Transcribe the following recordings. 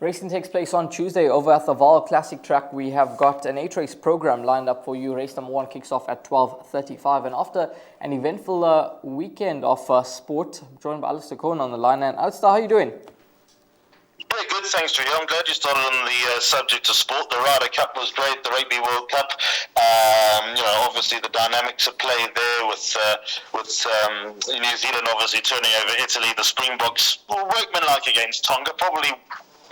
Racing takes place on Tuesday over at the Vaal Classic Track. We have got an 8-race program lined up for you. Race number 1 kicks off at 12:35. And after an eventful weekend of sport, I'm joined by Alistair Cohen on the line. And Alistair, how are you doing? Yeah, good, thanks, Drew. I'm glad you started on the subject of sport. The Ryder Cup was great, the Rugby World Cup. Obviously the dynamics at play there with New Zealand obviously turning over Italy. The Springboks were workmanlike against Tonga, probably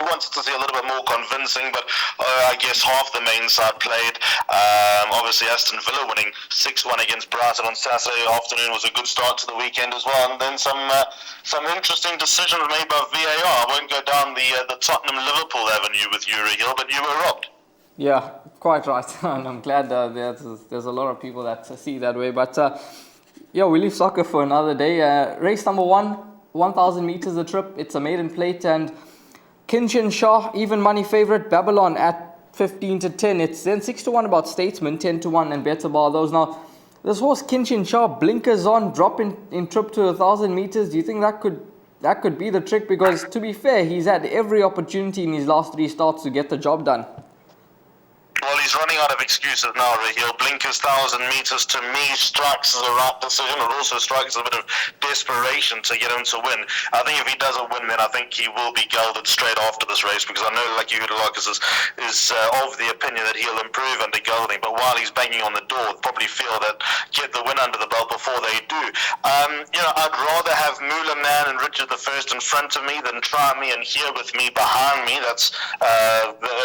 wanted to see a little bit more convincing, but I guess half the main side played. Obviously Aston Villa winning 6-1 against Brighton on Saturday afternoon was a good start to the weekend as well, and then some interesting decisions made by VAR. I won't go down the Tottenham-Liverpool avenue with Yuri Hill, but you were robbed. Yeah, quite right. And I'm glad there's a lot of people that see that way. But we leave soccer for another day. Race number 1, 1,000 meters a trip. It's a maiden plate, and Kinshin Shah, even money favourite, Babylon at 15-10. It's then 6-1 about Statesman, 10-1 and better bar those. Now, this horse Kinshin Shah, blinkers on, drop in trip to 1,000 meters. Do you think that could be the trick? Because to be fair, he's had every opportunity in his last 3 starts to get the job done. Well, he's running out of excuses now, Raheel. Blinkers 1,000 meters to me strikes as a right decision. It also strikes a bit of desperation to get him to win. I think if he doesn't win, then I think he will be gelded straight after this race, because I know Lucky Hoodalakis is of the opinion that he'll improve under gelding. But while he's banging on the door, probably feel that get the win under the belt before they do. I'd rather have Moolah Man and Richard I in front of me than Try Me and Here With Me behind me. That's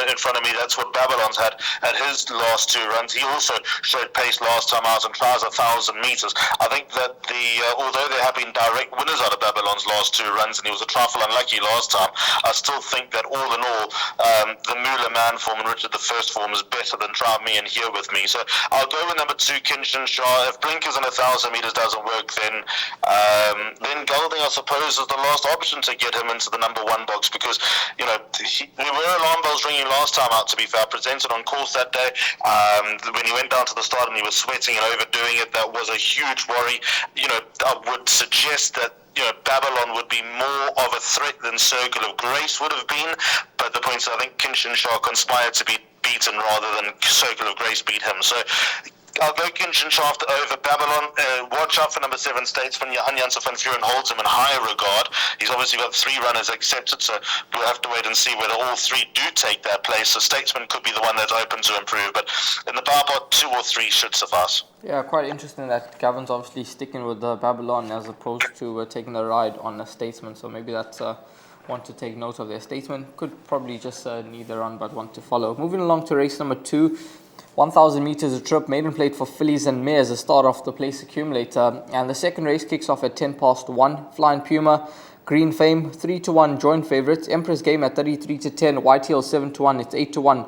in front of me. That's what Babylon's had at his last 2 runs. He also showed pace last time out and tries 1,000 meters. I think that although there have been direct winners out of Babylon's last 2 runs, and he was a trifle unlucky last time, I still think that all in all, the Moolah Man form and Richard I form is better than Try Me and Here With Me. So I'll go with number 2, Kinshin Shah. If Blinkers on 1,000 meters doesn't work, then gelding, I suppose, is the last option to get him into the number 1 box, because there were alarm bells ringing last time out, to be fair. Presented on course that day, when he went down to the start and he was sweating and overdoing it, that was a huge worry. I would suggest that Babylon would be more of a threat than Circle of Grace would have been, but the point is I think Kinshin Shah conspired to be beaten rather than Circle of Grace beat him. So I'll go Kinshin Shah over Babylon. Watch out for number 7, Statesman. Johan Janssen van Vuren holds him in high regard. He's obviously got 3 runners accepted, so we'll have to wait and see whether all 3 do take their place. So Statesman could be the one that's open to improve, but in the bar pot, 2 or 3 should suffice. Yeah, quite interesting that Gavin's obviously sticking with Babylon as opposed to taking the ride on a Statesman. So maybe that's one to take note of there. Statesman could probably just neither run but want to follow. Moving along to race number 2. 1,000 meters a trip, maiden plate for fillies and mares, a start off the place accumulator. And the second race kicks off at 1:10. Flying Puma, Green Fame, 3-1 joint favourites. Empress Game at 33-10, Whitehall 7-1, it's 8-1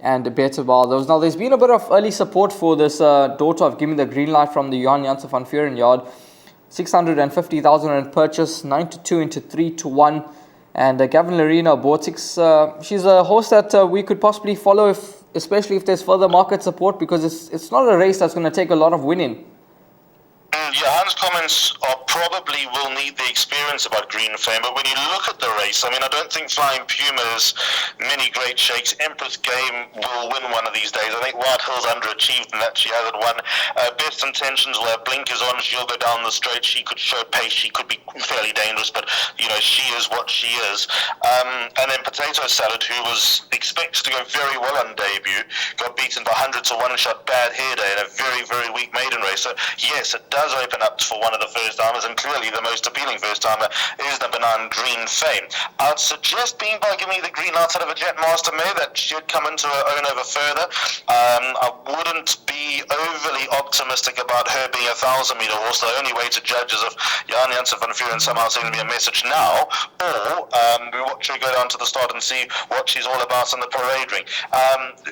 and better bar those. Now there's been a bit of early support for this daughter of Give Me the Green Light from the Johan Janssen van Vuren yard. 650,000 in purchase, 9-2 into 3-1. And Gavin Larina bought 6. She's a horse that we could possibly follow, especially if there's further market support, because it's not a race that's going to take a lot of winning. Johan's comments probably will need the experience about Green Fame, but when you look at the race, I don't think Flying Puma has many great shakes. Empress Game will win one of these days. I think Whitehill's underachieved in that she hasn't won. Best Intentions will have blinkers on. She'll go down the straight. She could show pace. She could be fairly dangerous, but she is what she is. And then Potato Salad, who was expected to go very well on debut, got beaten by 100 to 1 shot bad hair day in a very, very weak maiden race. So yes, it does open up for one of the first timers, and clearly the most appealing first timer is number 9, Green Fame. I'd suggest being by Give Me the Green Light out of a Jet Master mare that should come into her own over further. I wouldn't be overly optimistic about her being a 1,000 meter horse. The only way to judge is if Johan Janssen van Vuren somehow sends me a message now, or we watch her go down to the start and see what she's all about in the parade ring.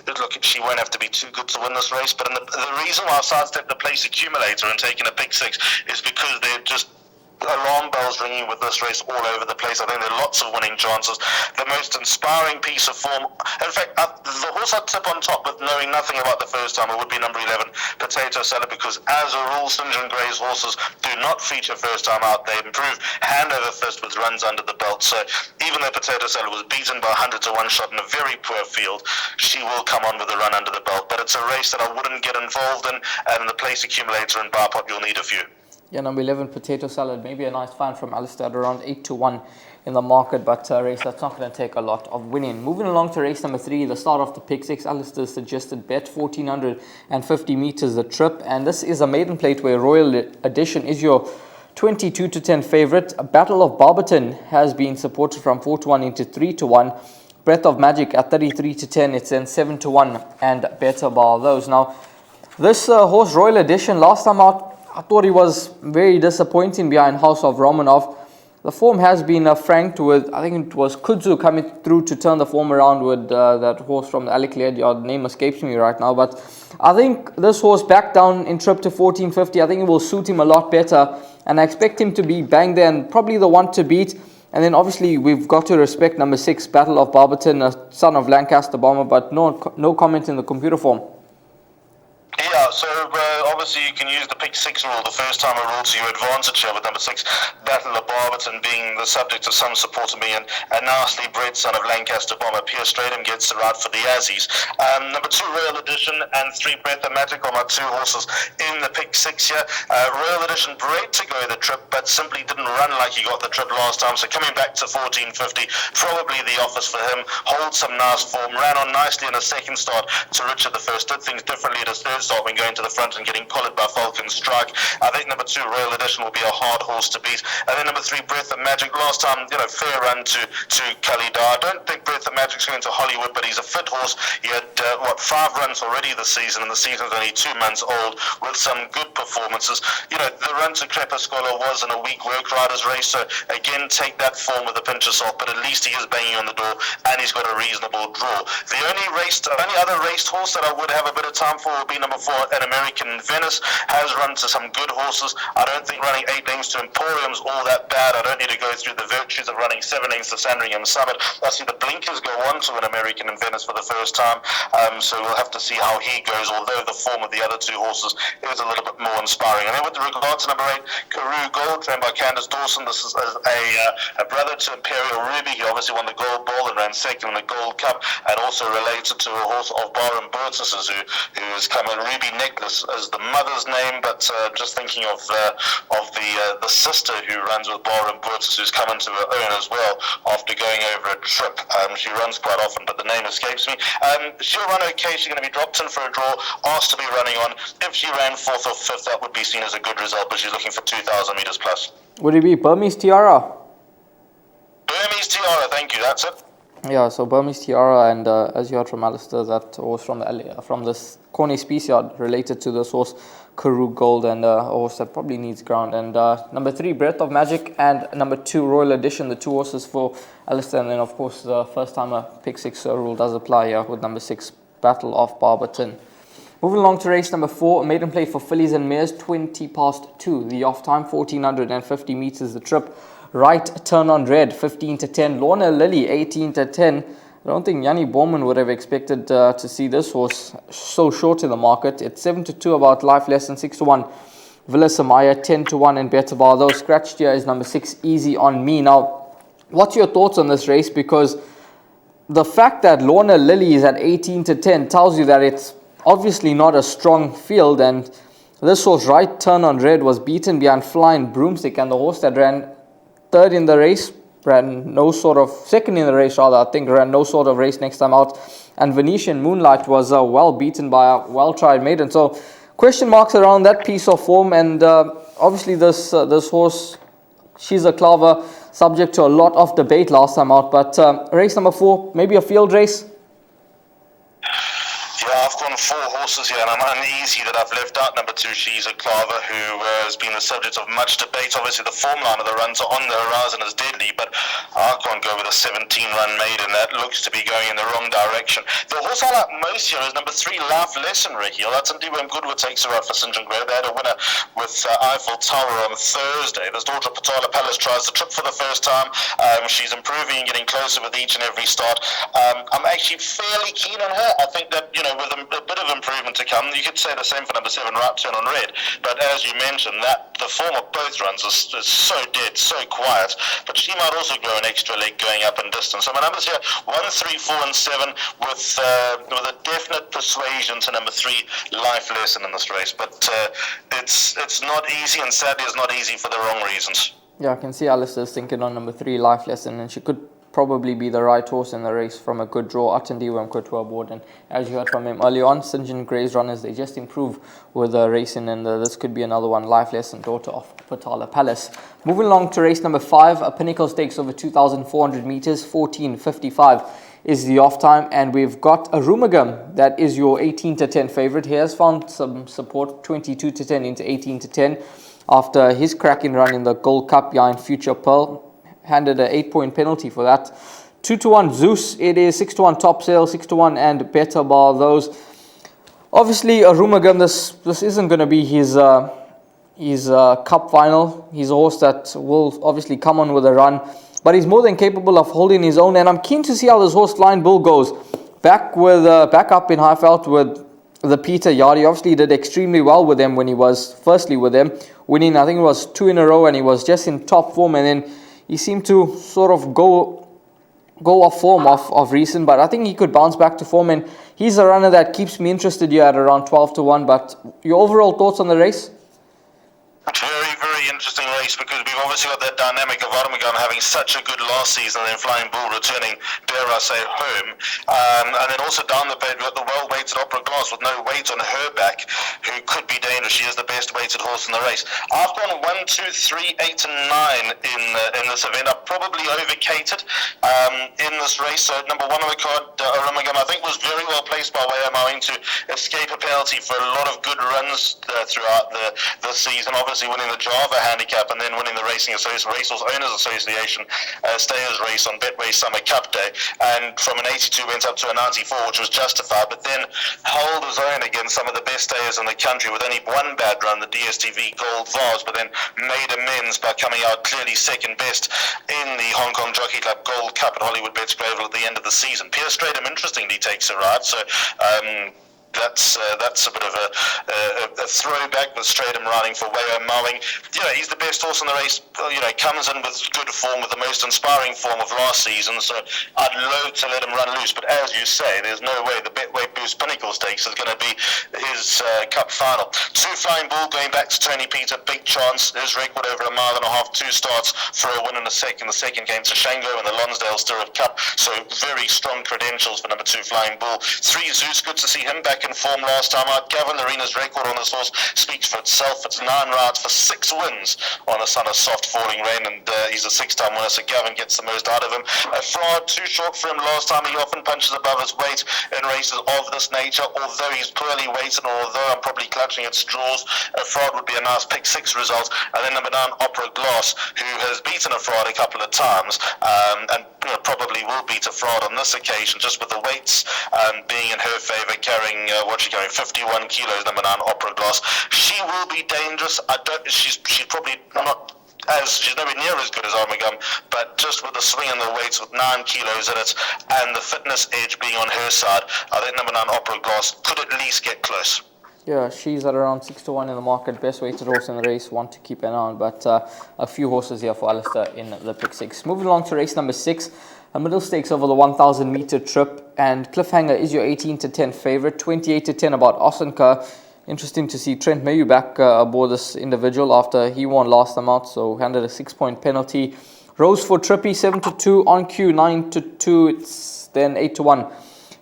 Look, she won't have to be too good to win this race, but the reason why I've sidestepped the place accumulator and taken a pick 6 is because they're just alarm bells ringing with this race all over the place. I think there are lots of winning chances. The most inspiring piece of form, in fact, the horse I'd tip on top, but knowing nothing about the first timer, would be number 11, Potato Salad, because as a rule, St. John Grey's horses do not feature first time out. They improve hand over fist with runs under the belt. So even though Potato Salad was beaten by 100 to 1 shot in a very poor field, she will come on with a run under the belt. But it's a race that I wouldn't get involved in, and in the place accumulator and bar pot, you'll need a few. Yeah, number 11, Potato Salad, maybe a nice find from Alistair at around 8 to 1 in the market, but a race that's not going to take a lot of winning. Moving along to race number 3, the start of the pick 6. Alistair suggested bet 1450 meters the trip, and this is a maiden plate where Royal Edition is your 22 to 10 favorite. Battle of Barberton has been supported from 4 to 1 into 3 to 1. Breath of Magic at 33 to 10, it's then 7 to 1 and better bar those. Now, this horse Royal Edition, last time out, I thought he was very disappointing behind House of Romanov. The form has been franked with, I think it was Kudzu coming through to turn the form around with that horse from the Aliclead yard. Name escapes me right now, but I think this horse back down in trip to 1450, I think it will suit him a lot better, and I expect him to be bang there and probably the one to beat. And then obviously we've got to respect number 6, Battle of Barberton, a son of Lancaster Bomber, but no comment in the computer form. Yeah, so obviously you can use the pick 6 rule, the first time rule, to your advantage here with number 6, Battle of Barberton being the subject of some support of me, and a nicely bred son of Lancaster Bomber. Pierce Stratham gets the right for the Aussies. Number 2, Royal Edition, and 3, Breath of Magic are my 2 horses in the pick 6 here. Royal Edition bred to go the trip, but simply didn't run like he got the trip last time, so coming back to 1450, probably the office for him. Holds some nice form, ran on nicely in a second start to Richard I, did things differently at his third start when going to the front and getting collared by Falcon Strike. I think number 2, Royal Edition, will be a hard horse to beat. And then number 3, Breath of Magic, last time, fair run to Kalida. I don't think Breath of Magic's going to Hollywood, but he's a fit horse. He had 5 runs already this season, and the season's only 2 months old, with some good performances. The run to Crepuscola was in a weak work riders race, so again, take that form with a pinch of salt, but at least he is banging on the door and he's got a reasonable draw. The only other raced horse that I would have a bit of time for would be number 4, An American Venice. Has run to some good horses. I don't think running 8 lengths to Emporium's all that bad. I don't need to go through the virtues of running 7 lengths to Sandringham Summit. I see the blinkers go on to An American Venice for the first time, so we'll have to see how he goes, although the form of the other 2 horses is a little bit more inspiring. And then with regard to number 8, Karoo Gold, trained by Candace Dawson. This is a brother to Imperial Ruby. He obviously won the Gold Ball and ran second in the Gold Cup, and also related to a horse of Byron Burtis's, who has come in. Ruby Necklace as the mother's name, but just thinking of the sister who runs with Byron Burtis, who's come into her own as well after going over a trip. She runs quite often, but the name escapes me. She'll run okay. She's going to be dropped in for a draw, asked to be running on. If she ran 4th or 5th, that would be seen as a good result, but she's looking for 2,000 meters plus. Would it be Burmese Tiara? Burmese Tiara, thank you, that's it. Yeah, so Burmese Tiara, and as you heard from Alistair, that was from this Corne Speciad, related to this horse, Karoo Gold, and a horse that probably needs ground. And number 3, Breath of Magic, and number 2, Royal Edition, the 2 horses for Alistair. And then, of course, the first timer pick 6 rule does apply here with number 6, Battle of Barberton. Moving along to race number 4, maiden play for fillies and mares, 20 past 2. The off time, 1450 meters the trip. Right Turn on Red, 15 to 10. Lorna Lily, 18 to 10. I don't think Yanni Borman would have expected to see this horse so short in the market. It's 7 to 2 about life lesson, 6 to 1. Villa Samaya, 10 to 1 and better bar. Though scratched here is number 6, Easy on Me. Now, what's your thoughts on this race? Because the fact that Lorna Lily is at 18 to 10 tells you that it's obviously not a strong field, and this horse, Right Turn on Red, was beaten behind Flying Broomstick, and the horse that ran third in the race ran no sort of, second in the race rather, I think, ran no sort of race next time out. And Venetian Moonlight was well beaten by a well-tried maiden. So question marks around that piece of form, and obviously this horse, she's a clover, subject to a lot of debate last time out. But race number 4, maybe a field race? Yeah, I've gone 4 horses here, and I'm uneasy that I've left out number 2, She's a Clava, who has been the subject of much debate. Obviously, the form line of the runs are on the horizon as deadly, but I can't go with a 17-run maiden. That looks to be going in the wrong direction. The horse I like most here is number 3, Life Lesson, Raheel. That's indeed when Goodwood takes her out for St. John Grey. They had a winner with Eiffel Tower on Thursday. This daughter of Patala Palace tries the trip for the first time. She's improving and getting closer with each and every start. I'm actually fairly keen on her. I think that, with a bit of improvement to come, you could say the same for number 7, Right Turn on Red. But as you mentioned, that the form of both runs is so dead, so quiet. But she might also grow an extra leg going up in distance. So my numbers here, 1, 3, 4, and 7, with a definite persuasion to number 3, Life Lesson in this race. But it's not easy, and sadly it's not easy for the wrong reasons. Yeah, I can see Alistair's thinking on number 3, Life Lesson, and she could probably be the right horse in the race from a good draw. Atendiwe Mkotwa aboard, and as you heard from him earlier on, St. John Grey's runners, they just improve with racing, and this could be another one. Life Lesson, daughter of Patala Palace. Moving along to race number 5, a Pinnacle Stakes over 2,400 meters, 14:55 is the off time, and we've got a Rumagum that is your 18-10 favorite. He has found some support, 22-10 into 18-10 after his cracking run in the Gold Cup behind Future Pearl. Handed an 8-point penalty for that. 2-1 Zeus, it is 6-1 Top Sail, 6-1 and Better Bar. Those obviously a Rumagum. This isn't going to be his cup final. He's a horse that will obviously come on with a run, but he's more than capable of holding his own. And I'm keen to see how this horse Lion Bull goes. Back up in Highveld with the Peter Yard. He obviously did extremely well with them when he was firstly with them, winning I think it was 2 in a row, and he was just in top form, and then he seemed to sort of go off form of recent, but I think he could bounce back to form, and he's a runner that keeps me interested here at around 12-1. But your overall thoughts on the race? Very, very interesting race, because we've obviously got that dynamic of Rumagum having such a good last season and then Flying Bull returning, dare I say, home. And then also down the page, we've got the well-weighted Opera Glass with no weight on her back, who could be dangerous. She is the best weighted horse in the race. I've gone 1, 2, 3, 8, and 9 in this event. I've probably overcated in this race. So number 1 on the card, Rumagum, I think was very well placed by way of Mowing to escape a penalty for a lot of good runs throughout the season. Obviously winning the Java handicap and then winning the Racehorse Owners Association Stayers race on Betway Summer Cup Day, and from an 82 went up to a 94, which was justified, but then held his own against some of the best stayers in the country with only one bad run, the DSTV Gold Vase, but then made amends by coming out clearly second best in the Hong Kong Jockey Club Gold Cup at Hollywoodbets Greyville at the end of the season. Pierre Stratham interestingly takes a ride, so that's a bit of a throwback with Stratham riding for Wayo Mowing. He's the best horse in the race. Comes in with good form, with the most inspiring form of last season. So I'd loathe to let him run loose. But as you say, there's no way the Betway Boost Pinnacle Stakes is going to be his cup final. 2 Flying Bull going back to Tony Peter, big chance. His record over a mile and a half, 2 starts for a win in the second. The second came to Shango in the Lonsdale Stirrup Cup. So very strong credentials for number 2 Flying Bull. 3 Zeus, good to see him back in form last time out. Gavin Lorena's record on this horse speaks for itself. It's 9 rides for 6 wins on a son of soft falling rain, and he's a 6-time winner, so Gavin gets the most out of him. Fraud, too short for him last time. He often punches above his weight in races of this nature, although he's poorly weighted, and although I'm probably clutching at straws, Fraud would be a nice pick 6 result. And then number 9, Opera Glass, who has beaten a Fraud a couple of times, and probably will beat a Fraud on this occasion, just with the weights being in her favour, carrying what's she carrying, 51 kilos, number 9, Opera Glass. She will be dangerous. She's probably not she's nowhere near as good as Rumagum, but just with the swing and the weights with 9 kilos in it and the fitness edge being on her side, I think number 9, Opera Glass, could at least get close. Yeah, she's at around 6-1 in the market, best weighted horse in the race, one to keep an eye on, but a few horses here for Alistair in the pick 6. Moving along to race number 6, a middle stakes over the 1,000 meter trip, and Cliffhanger is your 18-10 favorite, 28-10 about Osenka. Interesting to see Trent Mayu back aboard this individual after he won last time out, so handed a 6-point penalty. Rose for Trippy, 7-2, on cue 9-2, it's then 8-1.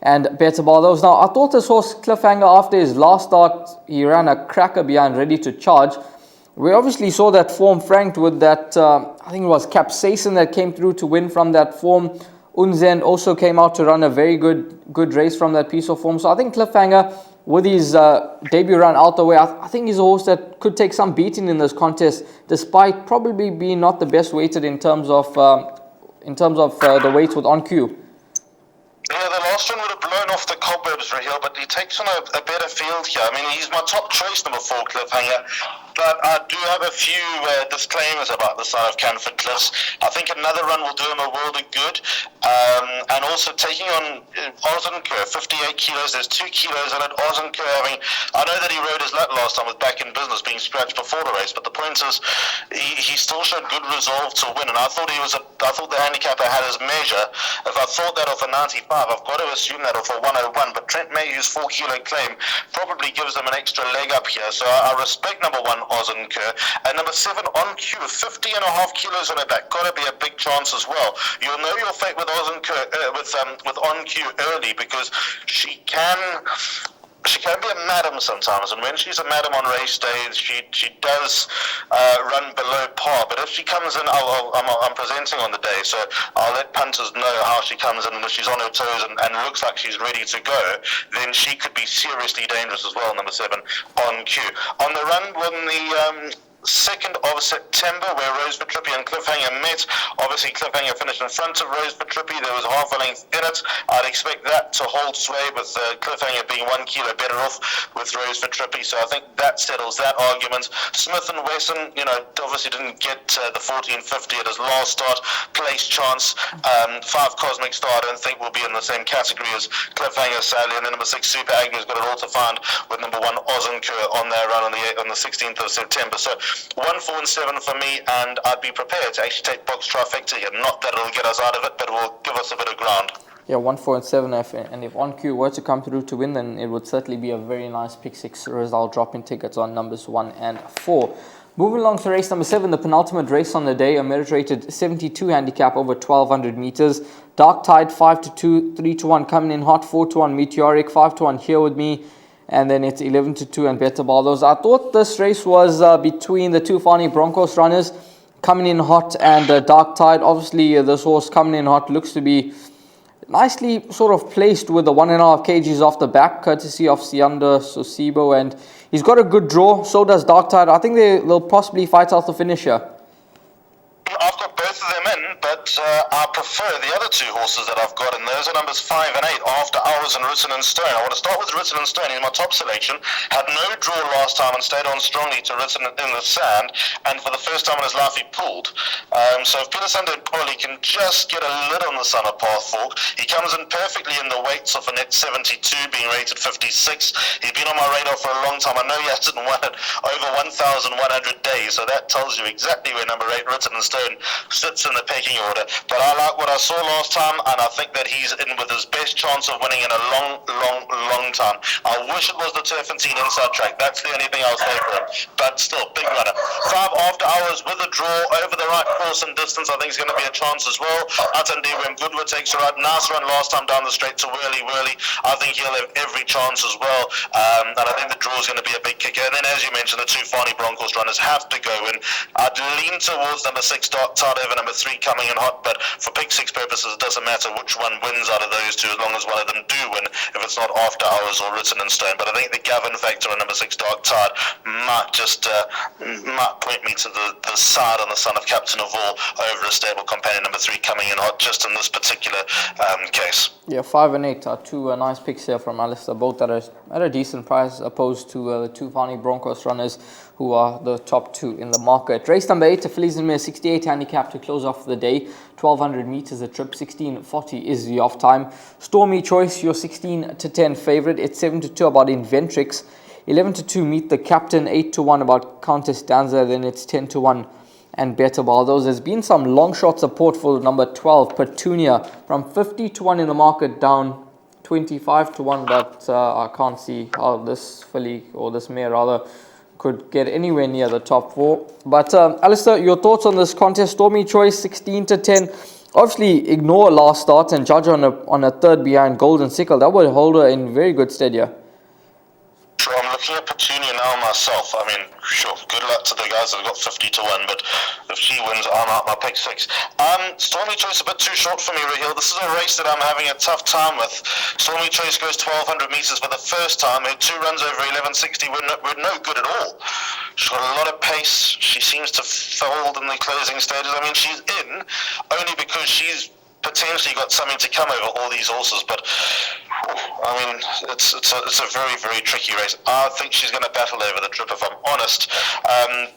And Better Bar those. Now, I thought this horse Cliffhanger, after his last start, he ran a cracker behind, ready to charge. We obviously saw that form franked with that, I think it was Capsaicin that came through to win from that form. Unzen also came out to run a very good race from that piece of form. So I think Cliffhanger, with his debut run out the way, I think he's a horse that could take some beating in this contest, despite probably being not the best weighted in terms of the weights with On Cue. Yeah, the last one would have blown off the cobwebs, Raheel, but he takes on a better field here. I mean, he's my top choice, number 4, Cliffhanger, but I do have a few disclaimers about the side of Canford Cliffs. I think another run will do him a world of good, and also taking on Ozenker, 58 kilos, there's 2 kilos in it. Ozenker I know that he rode his luck last time with Back in Business being scratched before the race, but the point is, he still showed good resolve to win, and I thought the handicapper had his measure. If I thought that off a 95, I've got to assume that off a 101, but Trent Mayhew's 4 kilo claim probably gives them an extra leg up here, so I respect number 1, Ozenker, and number 7, On Cue, 50.5 kilos on her back, got to be a big chance as well. You'll know your fate with Ozenker, with On Cue early, because she can be a madam sometimes, and when she's a madam on race days, she does run below par. But if she comes in, I'm presenting on the day, so I'll let punters know how she comes in, and if she's on her toes and looks like she's ready to go, then she could be seriously dangerous as well, number 7, On Cue. On the run, when the 2nd of September, where Rose Vitripi and Cliffhanger met. Obviously, Cliffhanger finished in front of Rose Vitripi. There was half a length in it. I'd expect that to hold sway, with Cliffhanger being 1 kilo better off with Rose Vitripi. So I think that settles that argument. Smith and Wesson, obviously didn't get the 1450 at his last start. Place chance. 5 Cosmic Star, I don't think will be in the same category as Cliffhanger, sadly. And then number 6, Super Agnew's got it all to find with number 1, Ozenker, on their run on the 16th of September. So 1, 4, and 7 for me, and I'd be prepared to actually take box trifecta here. Not that it'll get us out of it, but it will give us a bit of ground. Yeah, 1, 4, and 7. And if On Cue were to come through to win, then it would certainly be a very nice pick 6 result, dropping tickets on numbers 1 and 4. Moving along to race number 7, the penultimate race on the day, a merit-rated 72 handicap over 1,200 meters. Dark Tide 5-2, 3-1 coming in hot, 4-1 Meteoric, 5-1 Here With Me, and then it's 11-2 and Better Baldos. I thought this race was between the 2 Fani Broncos runners, Coming In Hot and Dark Tide. Obviously, this horse Coming In Hot looks to be nicely sort of placed with the 1.5 kgs off the back, courtesy of Sianda Sosibo, and he's got a good draw. So does Dark Tide. I think they'll possibly fight out the finish here. I've got both of them in, but I prefer the other 2 horses that I've got, and those are numbers 5 and 8, After Hours and Written in Stone. I want to start with Written in Stone. He's my top selection. Had no draw last time and stayed on strongly to Written in the Sand, and for the first time in his life he pulled. So if Peter Sunday Pauli can just get a lid on the Summer Path Fork, he comes in perfectly in the weights of a net 72, being rated 56. He's been on my radar for a long time. I know he hasn't won it over 1,100 days, so that tells you exactly where number 8, Written in Stone, sits in the pecking order. But I like what I saw last time, and I think that he's in with his best chance of winning in a long time. I wish it was the Turfentine Inside Track. That's the only thing I'll say for him. But still, big runner. 5 After Hours with a draw over the right course and distance. I think he's going to be a chance as well. Atandiwem Goodwood takes a ride. Nice run last time down the straight to Whirly. I think he'll have every chance as well. And I think the draw is going to be a big kicker. And then, as you mentioned, the 2 Fani Broncos runners have to go in. I'd lean towards number 6, Dark Tide, over number 3, Coming In Hot, but for pick 6 purposes, it doesn't matter which one wins out of those 2, as long as one of them do win, if it's not After Hours or Written in Stone. But I think the Gavin factor on number 6, Dark Tide, might just might point me to the side on the son of Captain of Vaal over a stable companion, number 3, Coming In Hot, just in this particular case. Yeah, 5 and 8 are 2 nice picks here from Alistair, both at a decent price, opposed to the 2 Fani Broncos runners, who are the top 2 in the market. Race number 8, a Fillies and Mare 68 handicap to close off the day. 1,200 meters a trip, 16:40 is the off time. Stormy Choice, your 16-10 favorite. It's 7-2 about Inventrix. 11-2 Meet the Captain. 8-1 about Countess Danza. Then it's 10-1 and Better Baldos. There's been some long shot support for number 12, Petunia, from 50-1 in the market down 25-1, but I can't see how this filly, or this mare rather, could get anywhere near the top 4. But Alistair, your thoughts on this contest? Stormy Choice 16-10. Obviously, ignore last start and judge on a third behind Golden Sickle. That would hold her in very good stead here. I'm looking at Petunia now myself. I mean, sure, good luck to the guys that have got 50 to 1, but if she wins, I'm out my pick 6. Stormy Choice a bit too short for me, Raheel. This is a race that I'm having a tough time with. Stormy Choice goes 1,200 metres for the first time. Her 2 runs over 11.60 were no good at all. She's got a lot of pace. She seems to fold in the closing stages. I mean, she's in only because she's potentially got something to come over all these horses, but I mean, it's a very, very tricky race. I think she's going to battle over the trip, if I'm honest.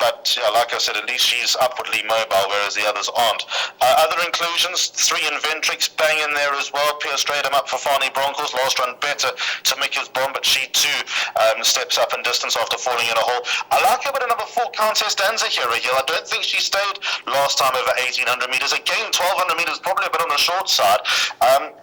But yeah, like I said, at least she's upwardly mobile, whereas the others aren't. Other inclusions, 3 Inventrix, bang in there as well. Pierre Stradum up for Farney Broncos. Last run better to Mickey's Bomb, but she too steps up in distance after falling in a hole. I like her, but number 4 Contest Danza here, Raheel. I don't think she stayed last time over 1,800 metres. Again, 1,200 metres, probably a bit on the short side,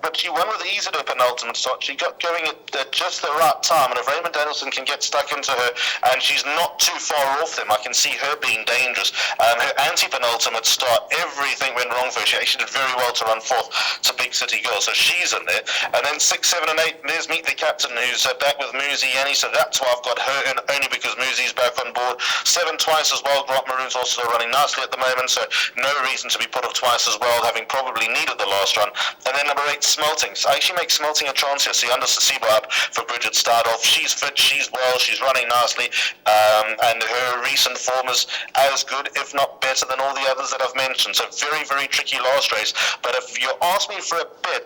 but she won with ease at her penultimate start. She got going at just the right time, and if Raymond Danielson can get stuck into her, and she's not too far off them, I can see her being dangerous. Her anti-penultimate start, everything went wrong for her. She actually did very well to run fourth to Big City Girl, so she's in there. And then 6, 7, and 8, there's Meet the Captain, who's back with Muzi Yanni, so that's why I've got her in, only because Muzi's back on board. 7 twice as well. Grant Maroon's also running nicely at the moment, so no reason to be put off twice as well, having probably needed the last run. And then number 8, Smelting. So I actually make Smelting a chance here. See, under Sasiba up for Bridget Stardoff. She's fit, she's well, she's running nicely, and her recent form is as good, if not better, than all the others that I've mentioned. So very, very tricky last race. But if you ask me for a bet,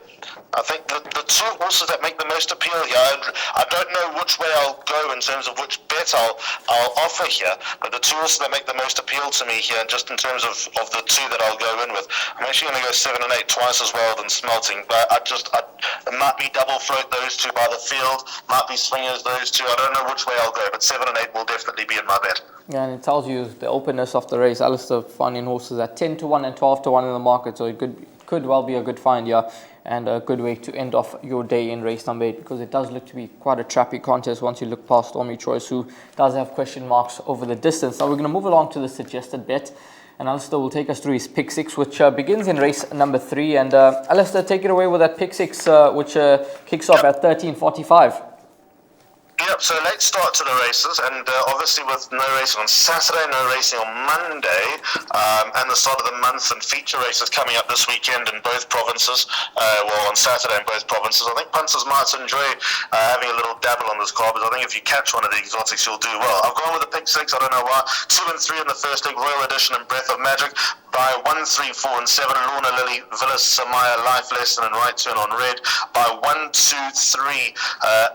I think the 2 horses that make the most appeal here, I don't know which way I'll go in terms of which bet I'll offer here, but the 2 horses that make the most appeal to me here, just in terms of the 2 that I'll go in with, I'm actually going to go 7 and 8 twice as well than Smelting, but it might be double float those 2 by the field, might be swingers those 2, I don't know which way I'll go, but 7 and 8 will definitely be in my bet. Yeah, and it tells you the openness of the race. Alistair finding horses at 10 to 1 and 12 to 1 in the market, so it could well be a good find here, and a good way to end off your day in race number 8, because it does look to be quite a trappy contest once you look past Stormy Choice, who does have question marks over the distance. Now we're going to move along to the suggested bet, and Alistair will take us through his pick 6, which begins in race number 3. And Alistair, take it away with that pick 6, which kicks off at 13:45. Yep, so late start to the races, and obviously with no racing on Saturday, no racing on Monday, and the start of the month and feature races coming up this weekend in both provinces, on Saturday in both provinces. I think punters might enjoy having a little dabble on this card, because I think if you catch one of the exotics, you'll do well. I've gone with the pick 6, I don't know why. 2 and 3 in the first leg, Royal Edition and Breath of Magic. By 1, 3, 4, and 7, Lorna Lily, Villas, Samaya, Life Lesson, and Right Turn on Red. By 1, 2, 3,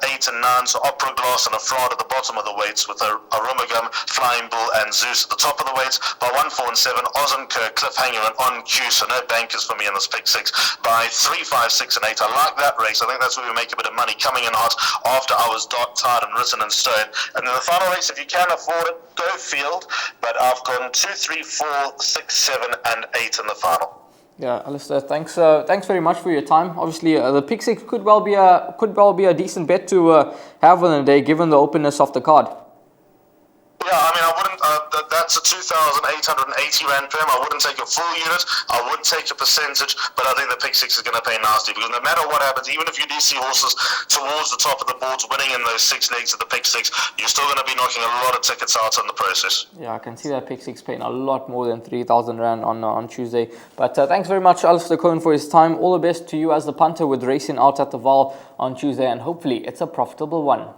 8, and 9, so Opera Glass and Afraid at the bottom of the weights, with Arumagum, Flying Bull, and Zeus at the top of the weights. By 1, 4, and 7, Oz and Kerr, Cliffhanger, and On Cue, so no bankers for me in this pick 6. By 3, 5, 6, and 8, I like that race. I think that's where we make a bit of money, coming in hot after I was tired and written in stone. And then the final race, if you can afford it, go field. But I've gone 2, 3, 4, 6, 7, and 8 in the final. Yeah, Alistair, thanks very much for your time. Obviously, the pick 6 could well be a decent bet to have on the day, given the openness of the card. Yeah, I mean, I wouldn't. That's a 2,880 rand per. I wouldn't take a full unit. I would take a percentage, but I think the pick 6 is going to pay nicely, because no matter what happens, even if you do see horses towards the top of the boards winning in those 6 legs of the pick 6, you're still going to be knocking a lot of tickets out in the process. Yeah, I can see that pick 6 paying a lot more than 3,000 rand on Tuesday. But thanks very much, Alistair Cohen, for his time. All the best to you as the punter with racing out at the Vaal on Tuesday, and hopefully it's a profitable one.